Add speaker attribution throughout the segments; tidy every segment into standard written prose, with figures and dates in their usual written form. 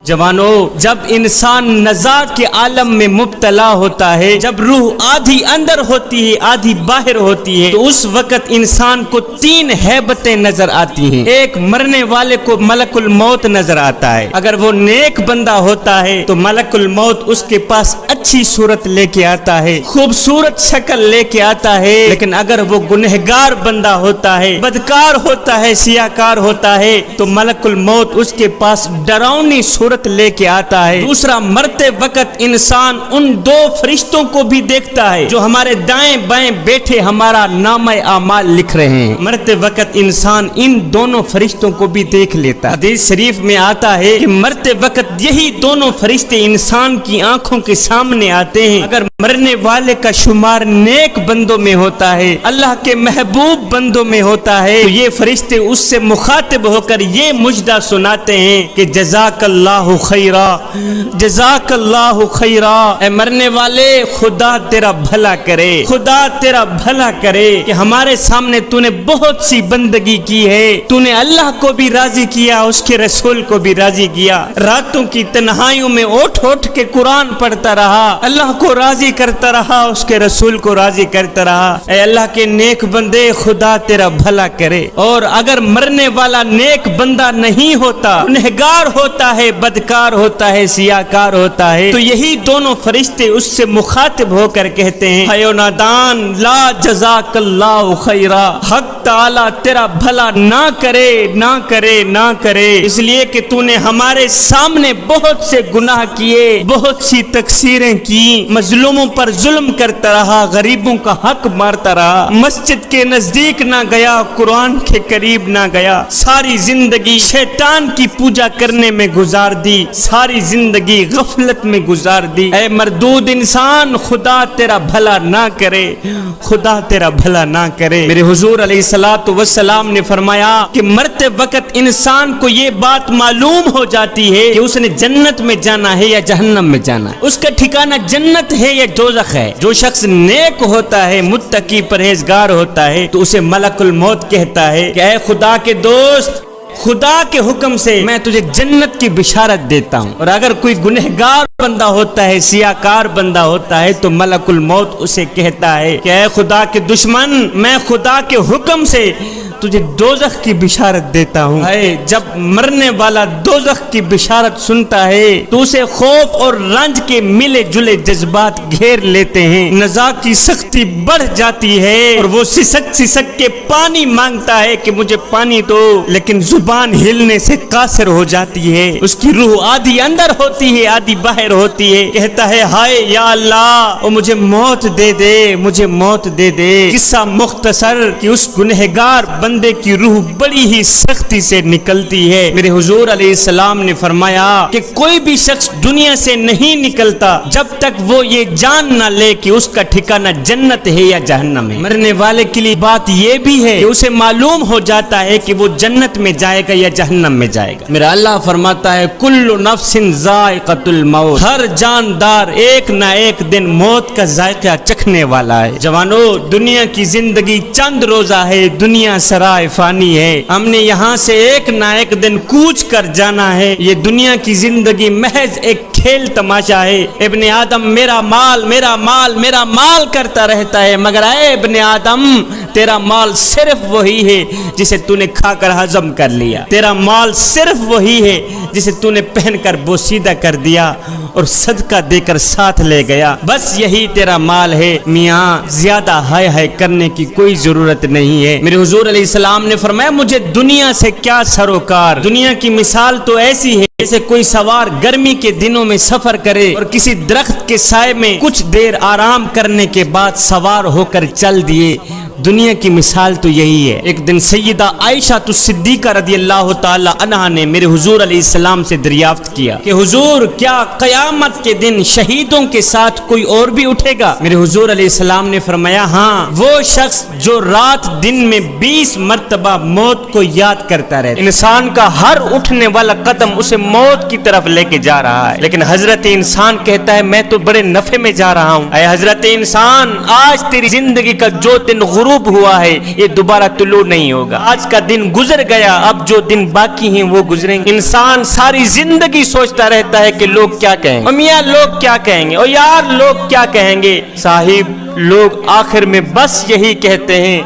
Speaker 1: جوانوں، جب انسان نزاع کے عالم میں مبتلا ہوتا ہے، جب روح آدھی اندر ہوتی ہے آدھی باہر ہوتی ہے، تو اس وقت انسان کو تین ہیبتیں نظر آتی ہیں۔ ایک، مرنے والے کو ملک الموت نظر آتا ہے۔ اگر وہ نیک بندہ ہوتا ہے تو ملک الموت اس کے پاس اچھی صورت لے کے آتا ہے، خوبصورت شکل لے کے آتا ہے۔ لیکن اگر وہ گنہگار بندہ ہوتا ہے، بدکار ہوتا ہے، سیاکار ہوتا ہے، تو ملک الموت اس کے پاس ڈراؤنی صورت لے کے آتا ہے۔ دوسرا، مرتے وقت انسان ان دو فرشتوں کو بھی دیکھتا ہے جو ہمارے دائیں بائیں بیٹھے ہمارا نامہ اعمال لکھ رہے ہیں۔ مرتے وقت انسان ان دونوں فرشتوں کو بھی دیکھ لیتا ہے۔ حدیث شریف میں آتا ہے کہ مرتے وقت یہی دونوں فرشتے انسان کی آنکھوں کے سامنے آتے ہیں۔ اگر مرنے والے کا شمار نیک بندوں میں ہوتا ہے، اللہ کے محبوب بندوں میں ہوتا ہے، تو یہ فرشتے اس سے مخاطب ہو کر یہ مجدہ سناتے ہیں کہ جزاک اللہ خیرا، جزاک اللہ خیرا، اے مرنے والے خدا تیرا بھلا کرے، خدا تیرا بھلا کرے کہ ہمارے سامنے تو نے بہت سی بندگی کی ہے، تو نے اللہ کو بھی راضی کیا، اس کے رسول کو بھی راضی کیا، راتوں کی تنہائیوں میں اٹھ اٹھ کے قرآن پڑھتا رہا، اللہ کو راضی کرتا رہا، اس کے رسول کو راضی کرتا رہا۔ اے اللہ کے نیک بندے خدا تیرا بھلا کرے۔ اور اگر مرنے والا نیک بندہ نہیں ہوتا، گنہگار ہوتا ہے، بدکار ہوتا ہے، سیاکار ہوتا ہے، تو یہی دونوں فرشتے اس سے مخاطب ہو کر کہتے ہیں اے نادان، لا جزاک اللہ خیرا، حق تعالی تیرا بھلا نہ کرے، نہ کرے، نہ کرے، اس لیے کہ تو نے ہمارے سامنے بہت سے گناہ کیے، بہت سی تقصیریں کی، مظلوموں پر ظلم کرتا رہا، غریبوں کا حق مارتا رہا، مسجد کے نزدیک نہ گیا، قرآن کے قریب نہ گیا، ساری زندگی شیطان کی پوجا کرنے میں گزار دی، ساری زندگی غفلت میں گزار دی۔ اے مردود انسان، خدا تیرا بھلا نہ کرے، خدا تیرا بھلا نہ کرے۔ میرے حضور علیہ الصلوۃ والسلام نے فرمایا کہ مرتے وقت انسان کو یہ بات معلوم ہو جاتی ہے کہ اس نے جنت میں جانا ہے یا جہنم میں جانا ہے، اس کا ٹھکانہ جنت ہے یا دوزخ ہے۔ جو شخص نیک ہوتا ہے، متقی پرہیزگار ہوتا ہے، تو اسے ملک الموت کہتا ہے کہ اے خدا کے دوست، خدا کے حکم سے میں تجھے جنت کی بشارت دیتا ہوں۔ اور اگر کوئی گنہگار بندہ ہوتا ہے، سیاکار بندہ ہوتا ہے، تو ملک الموت اسے کہتا ہے کہ اے خدا کے دشمن، میں خدا کے حکم سے تجھے دوزخ کی بشارت دیتا ہوں۔ جب مرنے والا دوزخ کی بشارت سنتا ہے تو اسے خوف اور رنج کے ملے جلے جذبات گھیر لیتے ہیں، نزاع کی سختی بڑھ جاتی ہے اور وہ سسک سسک کے پانی مانگتا ہے کہ مجھے پانی دو، لیکن زبان ہلنے سے قاصر ہو جاتی ہے، اس کی روح آدھی اندر ہوتی ہے آدھی باہر ہوتی ہے، کہتا ہے ہائے یا اللہ، او مجھے موت دے دے، مجھے موت دے دے۔ قصہ مختصر کہ اس گنہگار بندے کی روح بڑی ہی سختی سے نکلتی ہے۔ میرے حضور علیہ السلام نے فرمایا کہ کوئی بھی شخص دنیا سے نہیں نکلتا جب تک وہ یہ جان نہ لے کہ اس کا ٹھکانہ جنت ہے یا جہنم ہے۔ مرنے والے کے لیے بات یہ بھی ہے کہ اسے معلوم ہو جاتا ہے کہ وہ جنت میں جائے گا یا جہنم میں جائے گا۔ میرا اللہ فرماتا ہے کل نفس ذائقۃ الموت، ہر جاندار ایک نہ ایک دن موت کا ذائقہ چکھنے والا ہے۔ جوانو، دنیا کی زندگی چند روزہ ہے، دنیا سرائے فانی ہے، ہم نے یہاں سے ایک نہ ایک دن کوچ کر جانا ہے۔ یہ دنیا کی زندگی محض ایک کھیل تماشا ہے۔ ابن آدم میرا مال، میرا مال، میرا مال کرتا رہتا ہے، مگر اے ابن آدم، تیرا مال صرف وہی ہے جسے تو نے کھا کر ہضم کر لیا، تیرا مال صرف وہی ہے جسے تو نے پہن کر بوسیدہ کر دیا اور صدقہ دے کر ساتھ لے گیا، بس یہی تیرا مال ہے۔ میاں، زیادہ ہائے ہائے کرنے کی کوئی ضرورت نہیں ہے۔ میرے حضور علیہ السلام نے فرمایا مجھے دنیا سے کیا سروکار۔ دنیا کی مثال تو ایسی ہے جیسے کوئی سوار گرمی کے دنوں میں سفر کرے اور کسی درخت کے سائے میں کچھ دیر آرام کرنے کے بعد سوار ہو کر چل دیے۔ دنیا کی مثال تو یہی ہے۔ ایک دن سیدہ عائشہ صدیقہ رضی اللہ تعالی عنہا نے میرے حضور علیہ السلام سے دریافت کیا کہ حضور، کیا قیامت کے دن شہیدوں کے ساتھ کوئی اور بھی اٹھے گا؟ میرے حضور علیہ السلام نے فرمایا ہاں، وہ شخص جو رات دن میں 20 مرتبہ موت کو یاد کرتا رہتا۔ انسان کا ہر اٹھنے والا قدم اسے موت کی طرف لے کے جا رہا ہے، لیکن حضرت انسان کہتا ہے میں تو بڑے نفع میں جا رہا ہوں۔ اے حضرت انسان، آج تیری زندگی کا جو دن غروب ہوا ہے یہ دوبارہ طلوع نہیں ہوگا. آج کا دن گزر گیا, اب جو دن باقی ہیں وہ گزریں گے. انسان ساری زندگی سوچتا رہتا ہے کہ لوگ کیا کہیں گے, اور میاں لوگ کیا کہیں گے, اور یار لوگ کیا کہیں گے. صاحب لوگ آخر میں بس یہی کہتے ہیں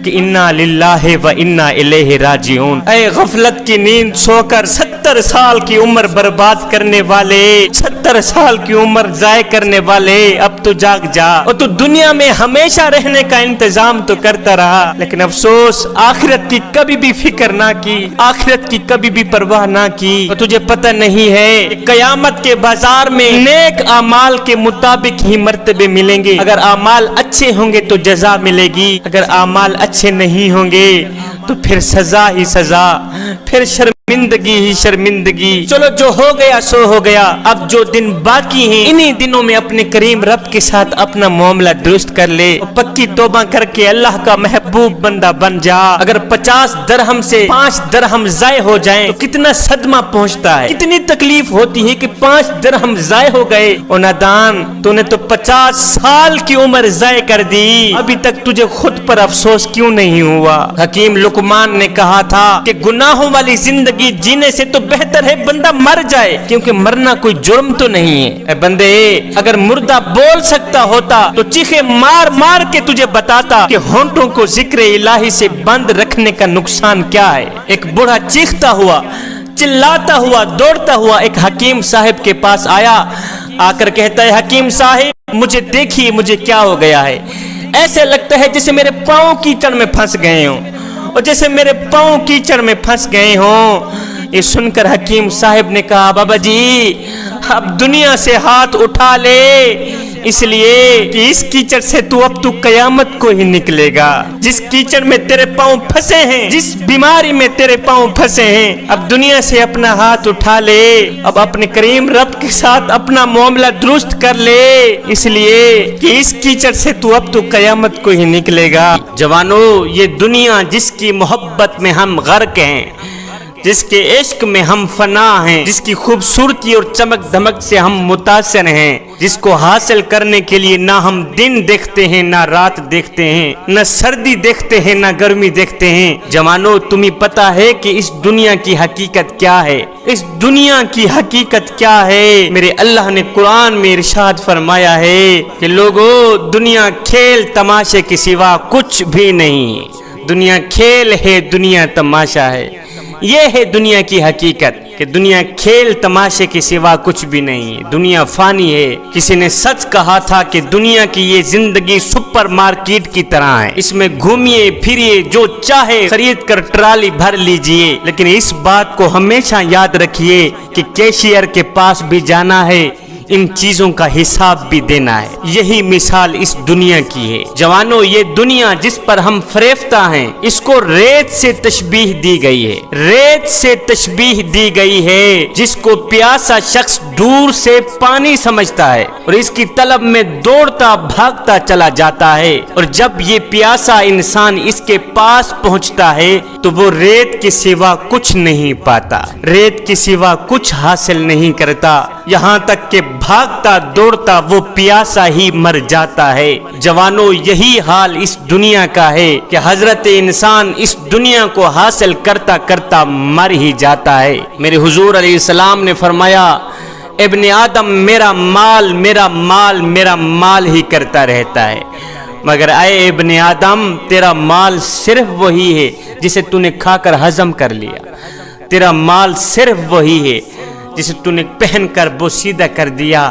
Speaker 1: کہ انا للہ و انا الیہ راجعون. اے غفلت کی نیند سو کر 70 سال کی عمر برباد کرنے والے, 70 سال کی عمر ضائع کرنے والے, اب تو جاگ جا. اور تو دنیا میں ہمیشہ رہنے کا انتظام تو کرتا رہا, لیکن افسوس آخرت کی کبھی بھی فکر نہ کی, آخرت کی کبھی بھی پرواہ نہ کی. اور تجھے پتہ نہیں ہے کہ قیامت کے بازار میں نیک اعمال کے مطابق ہی مرتبے ملیں گے. اگر اعمال اچھے ہوں گے تو جزا ملے گی, اگر اعمال اچھے نہیں ہوں گے تو پھر سزا ہی سزا, پھر شرمندگی ہی شرمندگی. چلو جو ہو گیا سو ہو گیا, اب جو دن باقی ہیں انہی دنوں میں اپنے کریم رب کے ساتھ اپنا معاملہ درست کر لے, پکی توبہ کر کے اللہ کا محبوب بندہ بن جا. اگر 50 درہم سے 5 درہم ضائع ہو جائیں تو کتنا صدمہ پہنچتا ہے, کتنی تکلیف ہوتی ہے کہ 5 درہم ضائع ہو گئے. اور نادان تو نے تو 50 سال کی عمر ضائع کر دی, ابھی تک تجھے خود پر افسوس کیوں نہیں ہوا. حکیم لقمان نے کہا تھا کہ گناہوں والی زندگی جینے سے تو بہتر ہے بندہ مر جائے, کیونکہ مرنا کوئی جرم تو نہیں ہے. اے بندے, اگر مردہ بول سکتا ہوتا تو چیخے مار مار کے تجھے بتاتا کہ ہونٹوں کو ذکر الہی سے بند رکھنے کا نقصان کیا ہے. ایک بوڑھا چیختا ہوا, چلاتا ہوا, دوڑتا ہوا ایک حکیم صاحب کے پاس آیا. آ کر کہتا ہے, حکیم صاحب مجھے دیکھیے مجھے کیا ہو گیا ہے. ایسے لگتا ہے جیسے میرے پاؤں کیچڑ میں پھنس گئے ہوں, اور جیسے میرے پاؤں کیچڑ میں پھنس گئے ہوں. یہ سن کر حکیم صاحب نے کہا, بابا جی اب دنیا سے ہاتھ اٹھا لے, اس لیے کہ اس کیچڑ سے اب تو قیامت کو ہی نکلے گا. جس کیچڑ میں تیرے پاؤں پھنسے ہیں, جس بیماری میں تیرے پاؤں پھنسے ہیں, اب دنیا سے اپنا ہاتھ اٹھا لے, اب اپنے کریم رب کے ساتھ اپنا معاملہ درست کر لے, اس لیے کہ اس کیچڑ سے اب تو قیامت کو ہی نکلے گا. جوانو, یہ دنیا جس کی محبت میں ہم غرق ہیں, جس کے عشق میں ہم فنا ہیں, جس کی خوبصورتی اور چمک دھمک سے ہم متاثر ہیں, جس کو حاصل کرنے کے لیے نہ ہم دن دیکھتے ہیں نہ رات دیکھتے ہیں, نہ سردی دیکھتے ہیں نہ گرمی دیکھتے ہیں. جوانو, تمہیں پتا ہے کہ اس دنیا کی حقیقت کیا ہے, اس دنیا کی حقیقت کیا ہے. میرے اللہ نے قرآن میں ارشاد فرمایا ہے کہ لوگو, دنیا کھیل تماشے کے سوا کچھ بھی نہیں. دنیا کھیل ہے, دنیا تماشا ہے. یہ ہے دنیا کی حقیقت کہ دنیا کھیل تماشے کے سوا کچھ بھی نہیں. دنیا فانی ہے. کسی نے سچ کہا تھا کہ دنیا کی یہ زندگی سپر مارکیٹ کی طرح ہے, اس میں گھومیے پھریے, جو چاہے خرید کر ٹرالی بھر لیجئے, لیکن اس بات کو ہمیشہ یاد رکھیے کہ کیشیئر کے پاس بھی جانا ہے, ان چیزوں کا حساب بھی دینا ہے. یہی مثال اس دنیا کی ہے. جوانو, یہ دنیا جس پر ہم فریفتہ ہیں, اس کو ریت سے تشبیہ دی گئی ہے, ریت سے تشبیہ دی گئی ہے, جس کو پیاسا شخص دور سے پانی سمجھتا ہے اور اس کی طلب میں دوڑتا بھاگتا چلا جاتا ہے, اور جب یہ پیاسا انسان اس کے پاس پہنچتا ہے تو وہ ریت کے سوا کچھ نہیں پاتا, ریت کے سوا کچھ حاصل نہیں کرتا, یہاں تک کہ بھاگتا دوڑتا وہ پیاسا ہی مر جاتا ہے. جوانو, یہی حال اس دنیا کا ہے کہ حضرت انسان اس دنیا کو حاصل کرتا کرتا مر ہی جاتا ہے. میرے حضور علیہ السلام نے فرمایا, ابن آدم میرا مال میرا مال میرا مال ہی کرتا رہتا ہے, مگر اے ابن آدم تیرا مال صرف وہی ہے جسے تو نے کھا کر ہضم کر لیا, تیرا مال صرف وہی ہے جسے تو نے پہن کر بوسیدہ کر دیا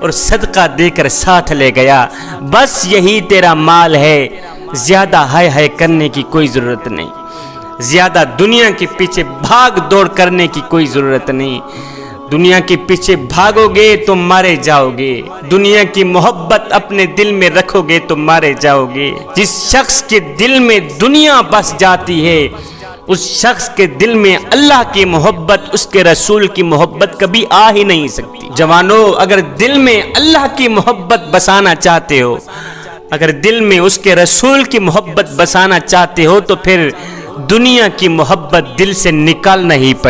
Speaker 1: اور صدقہ دے کر ساتھ لے گیا, بس یہی تیرا مال ہے. زیادہ ہائے ہائے کرنے کی کوئی ضرورت نہیں, زیادہ دنیا کے پیچھے بھاگ دوڑ کرنے کی کوئی ضرورت نہیں. دنیا کے پیچھے بھاگو گے تو مارے جاؤ گے, دنیا کی محبت اپنے دل میں رکھو گے تو مارے جاؤ گے. جس شخص کے دل میں دنیا بس جاتی ہے, اس شخص کے دل میں اللہ کی محبت, اس کے رسول کی محبت کبھی آ ہی نہیں سکتی. جوانو, اگر دل میں اللہ کی محبت بسانا چاہتے ہو, اگر دل میں اس کے رسول کی محبت بسانا چاہتے ہو, تو پھر دنیا کی محبت دل سے نکالنا ہی پڑے.